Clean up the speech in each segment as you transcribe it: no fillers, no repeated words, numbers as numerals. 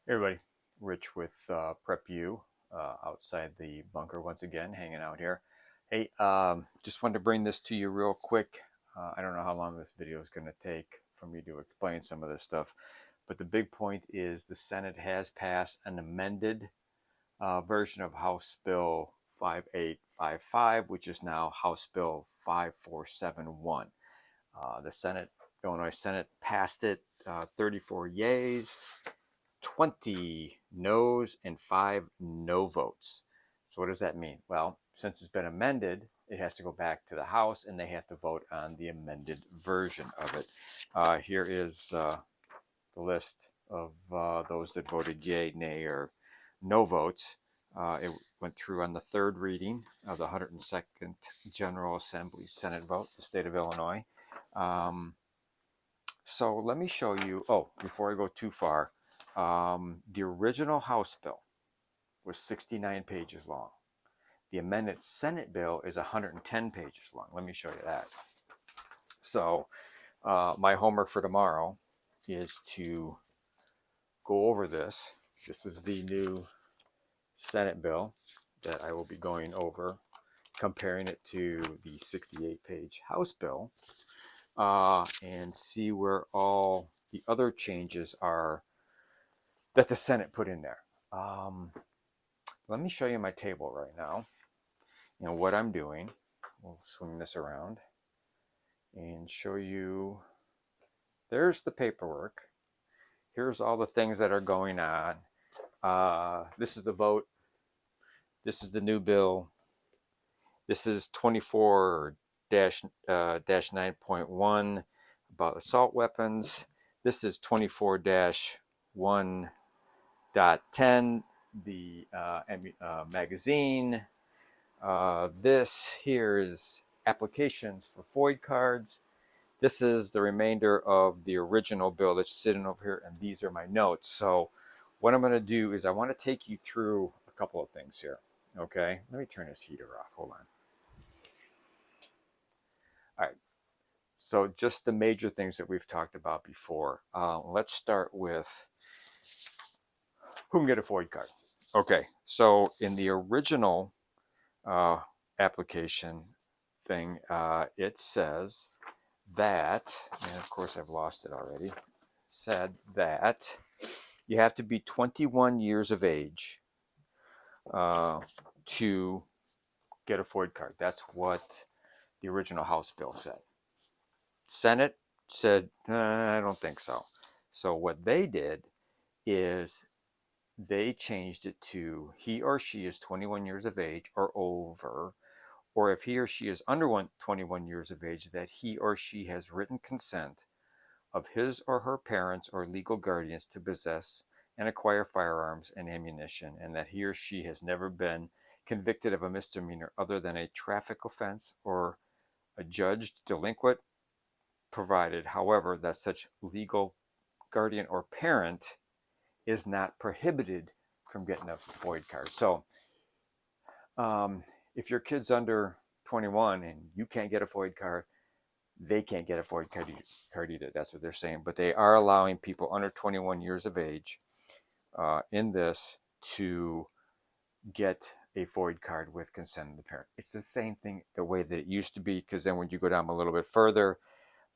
Hey everybody, Rich with Prep U, outside the bunker once again, hanging out here. Hey, just wanted to bring this to you real quick. I don't know how long this video is going to take for me to explain some of this stuff, but the big point is the Senate has passed an amended version of House Bill 5855, which is now House Bill 5471. The Senate, Illinois Senate passed it, 34 yeas, 20 no's, and 5 no votes. So what does that mean? Well, since it's been amended, it has to go back to the House and they have to vote on the amended version of it. Here is the list of those that voted yay, nay, or no votes. It went through on the third reading of the 102nd General Assembly Senate vote, the state of Illinois. So let me show you. Oh, before I go too far, the original House bill was 69 pages long. The amended Senate bill is 110 pages long. Let me show you that. So my homework for tomorrow is to go over this. This is the new Senate bill that I will be going over, comparing it to the 68-page House bill, and see where all the other changes are that the Senate put in there. Let me show you my table right now and what I'm doing. We'll swing this around and show you. There's the paperwork. Here's all the things that are going on. This is the vote. This is the new bill. This is 24-9.1 about assault weapons. This is 24-1.10, the magazine. This here is applications for FOID cards. This is the remainder of the original bill that's sitting over here, and these are my notes. So what I'm going to do is I want to take you through a couple of things here. Okay, let me turn this heater off. Hold on. All right. So just the major things that we've talked about before. Let's start with who can get a FOID card. Okay, so in the original application thing, it says that, and of course I've lost it already, said that you have to be 21 years of age to get a FOID card. That's what the original House bill said. Senate said, I don't think so. So what they did is they changed it to he or she is 21 years of age or over, or if he or she is under 21 years of age, that he or she has written consent of his or her parents or legal guardians to possess and acquire firearms and ammunition, and that he or she has never been convicted of a misdemeanor other than a traffic offense or a judged delinquent, provided, however, that such legal guardian or parent is not prohibited from getting a FOID card. So if your kid's under 21 and you can't get a FOID card, they can't get a FOID card either. That's what they're saying. But they are allowing people under 21 years of age in this to get a FOID card with consent of the parent. It's the same thing the way that it used to be, because then when you go down a little bit further,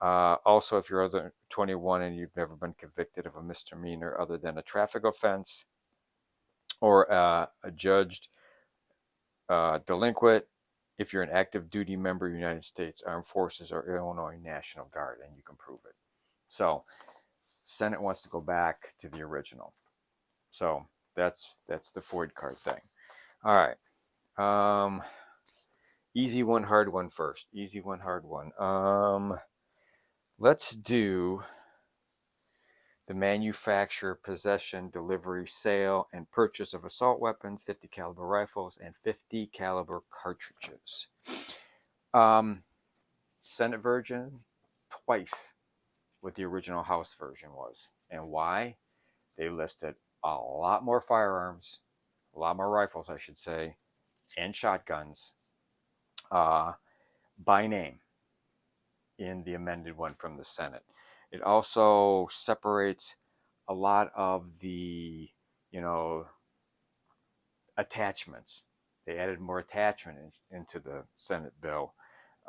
also if you're under 21 and you've never been convicted of a misdemeanor other than a traffic offense or a judged delinquent, if you're an active duty member of the United States Armed Forces or Illinois National Guard, and you can prove it. So Senate wants to go back to the original. So that's the FOID card thing. All right. Easy one, hard one first. Easy one, hard one. Let's do the manufacture, possession, delivery, sale, and purchase of assault weapons, 50 caliber rifles, and 50 caliber cartridges. Senate version, twice what the original House version was. And why? They listed a lot more firearms, a lot more rifles, I should say, and shotguns by name in the amended one from the Senate. It also separates a lot of the attachments. They added more attachment into the Senate bill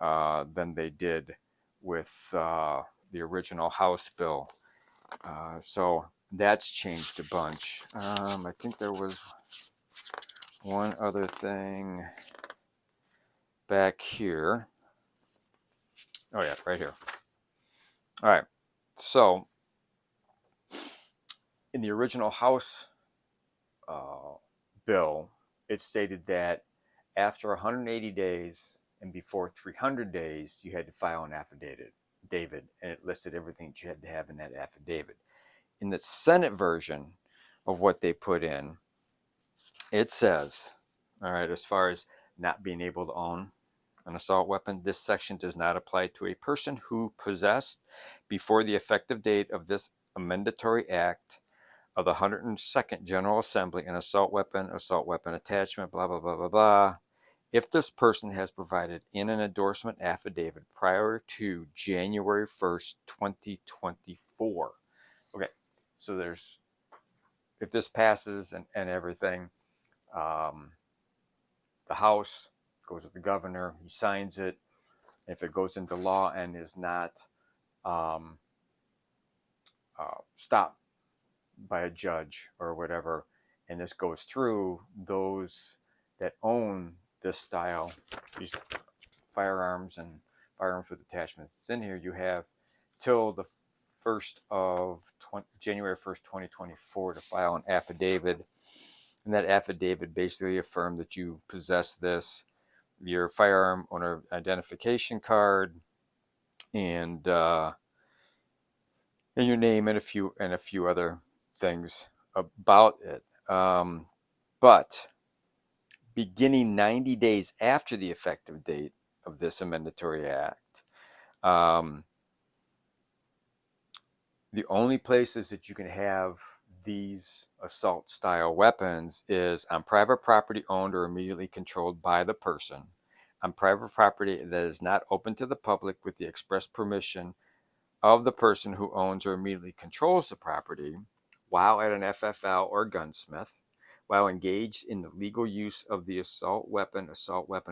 than they did with the original House bill. So that's changed a bunch. I think there was one other thing back here. Oh yeah, right here. All right. So in the original House bill, it stated that after 180 days and before 300 days, you had to file an affidavit, and it listed everything that you had to have in that affidavit. In the Senate version of what they put in, it says, all right, as far as not being able to own an assault weapon, this section does not apply to a person who possessed before the effective date of this amendatory act of the 102nd General Assembly an assault weapon attachment, blah, blah, blah, blah, blah, if this person has provided in an endorsement affidavit prior to January 1st, 2024. Okay, so if this passes and everything, the House goes to the governor, he signs it. If it goes into law and is not stopped by a judge or whatever, and this goes through, those that own this style, these firearms and firearms with attachments, it's in here, you have till the January 1st, 2024 to file an affidavit. And that affidavit basically affirmed that you possess this, your firearm owner identification card, and your name and a few other things about it. But beginning 90 days after the effective date of this amendatory act, the only places that you can have these assault style weapons is on private property owned or immediately controlled by the person, on private property that is not open to the public with the express permission of the person who owns or immediately controls the property, while at an FFL or gunsmith, while engaged in the legal use of the assault weapon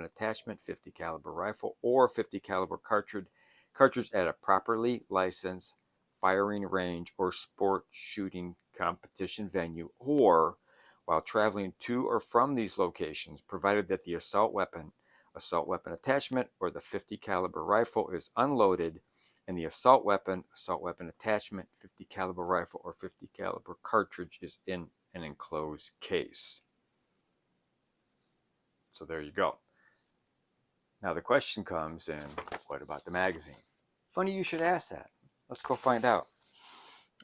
attachment, 50 caliber rifle, or 50 caliber cartridge at a properly licensed firing range or sport shooting competition venue, or while traveling to or from these locations, provided that the assault weapon attachment, or the 50 caliber rifle is unloaded and the assault weapon attachment, 50 caliber rifle or 50 caliber cartridge is in an enclosed case. So there you go. Now the question comes in, what about the magazine? Funny you should ask that. Let's go find out.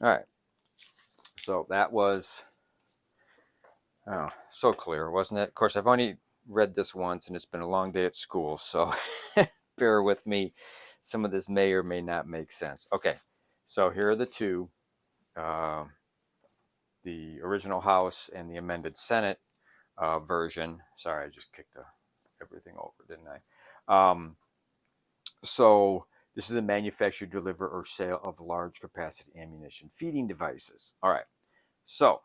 All right. So that was so clear, wasn't it? Of course, I've only read this once and it's been a long day at school, so bear with me. Some of this may or may not make sense. Okay, so here are the two, the original House and the amended Senate version. Sorry, I just kicked everything over, didn't I? So this is the manufacture, deliver, or sale of large capacity ammunition feeding devices. All right, so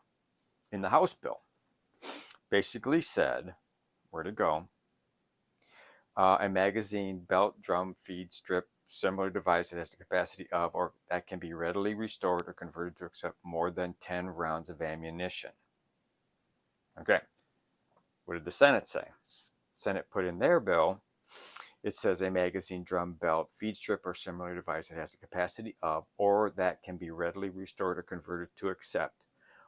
in the House bill, basically said, where to go, a magazine, belt, drum, feed, strip, similar device that has the capacity of, or that can be readily restored or converted to accept more than 10 rounds of ammunition. Okay, what did the Senate say? Senate put in their bill, it says a magazine, drum, belt, feed strip, or similar device that has the capacity of, or that can be readily restored or converted to accept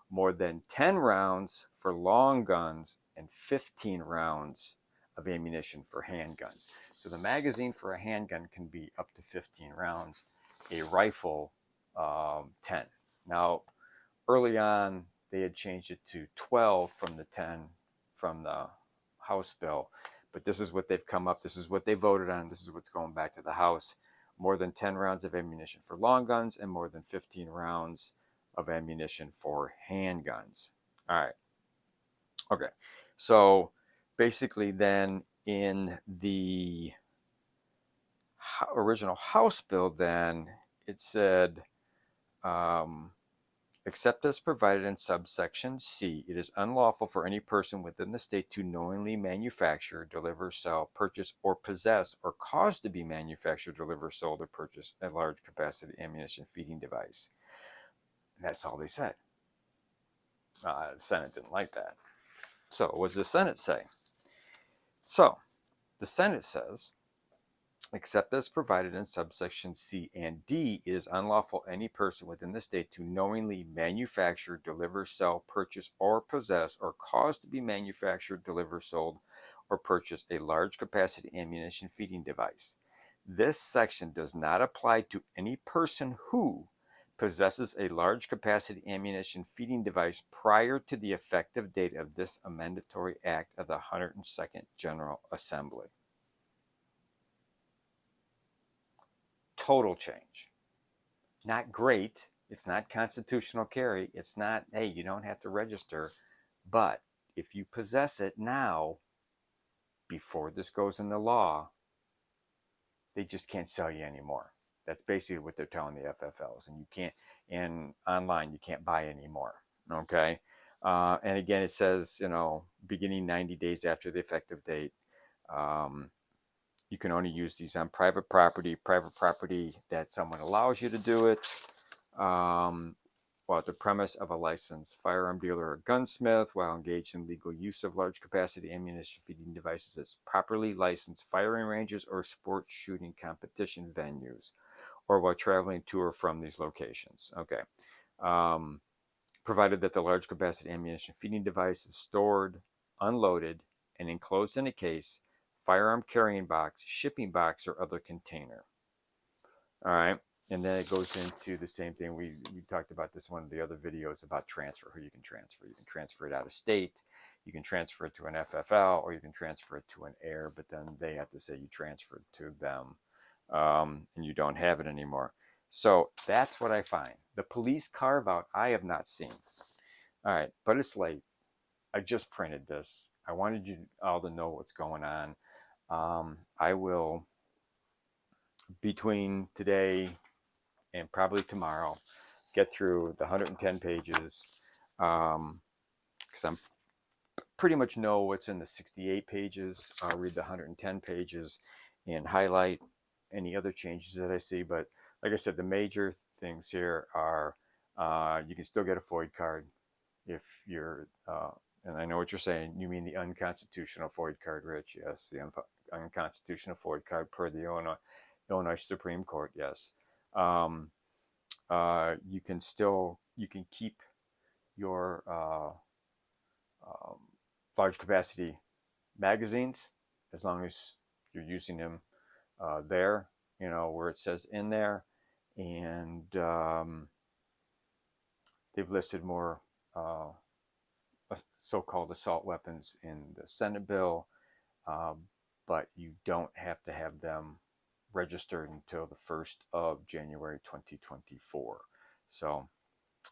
more than 10 rounds for long guns and 15 rounds of ammunition for handguns. So the magazine for a handgun can be up to 15 rounds, a rifle 10. Now, early on, they had changed it to 12 from the 10 from the House bill, but this is what they've come up, this is what they voted on, this is what's going back to the House. More than 10 rounds of ammunition for long guns and more than 15 rounds of ammunition for handguns. All right. Okay. So basically then in the original House bill, then it said Except as provided in subsection C, it is unlawful for any person within the state to knowingly manufacture, deliver, sell, purchase, or possess, or cause to be manufactured, deliver, sold, or purchase a large capacity ammunition feeding device. And that's all they said. The Senate didn't like that. So what does the Senate say? So the Senate says, except as provided in subsection C and D, it is unlawful any person within the state to knowingly manufacture, deliver, sell, purchase, or possess, or cause to be manufactured, deliver, sold, or purchase a large capacity ammunition feeding device. This section does not apply to any person who possesses a large capacity ammunition feeding device prior to the effective date of this amendatory act of the 102nd General Assembly. Total change. Not great. It's not constitutional carry. It's not, hey, you don't have to register. But if you possess it now, before this goes into law, they just can't sell you anymore. That's basically what they're telling the FFLs. And you can't, and online, you can't buy anymore. Okay. And again, it says, beginning 90 days after the effective date. You can only use these on private property that someone allows you to do it, while at the premise of a licensed firearm dealer or gunsmith, while engaged in legal use of large capacity ammunition feeding devices as properly licensed firing ranges or sports shooting competition venues, or while traveling to or from these locations. Okay. Provided that the large capacity ammunition feeding device is stored, unloaded, and enclosed in a case, firearm carrying box, shipping box, or other container. All right. And then it goes into the same thing. We talked about this in one of the other videos about transfer, who you can transfer. You can transfer it out of state. You can transfer it to an FFL, or you can transfer it to an air, but then they have to say you transferred to them, and you don't have it anymore. So that's what I find. The police carve out, I have not seen. All right, but it's late. I just printed this. I wanted you all to know what's going on. I will, between today and probably tomorrow, get through the 110 pages, because I'm pretty much know what's in the 68 pages. I'll read the 110 pages and highlight any other changes that I see. But like I said, the major things here are you can still get a FOID card if you're, and I know what you're saying. You mean the unconstitutional FOID card, Rich? Yes, the unconstitutional FOID card per the Illinois Supreme Court. Yes. You can keep your large capacity magazines as long as you're using them there, where it says in there. And they've listed more so-called assault weapons in the Senate bill, but you don't have to have them registered until the 1st of January 2024. So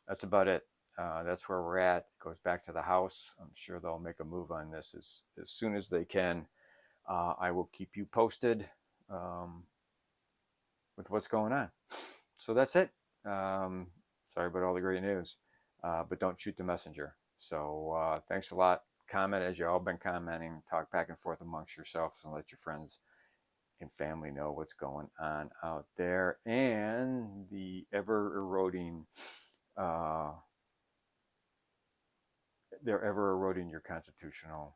that's about it. That's where we're at. It goes back to the House. I'm sure they'll make a move on this as soon as they can. I will keep you posted with what's going on. So that's it. Sorry about all the great news, but don't shoot the messenger. So thanks a lot. Comment as you all been commenting. Talk back and forth amongst yourselves and let your friends and family know what's going on out there, and the ever eroding they're ever eroding your constitutional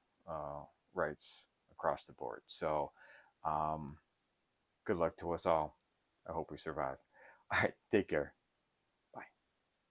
rights across the board. So good luck to us all. I hope we survive. All right, take care.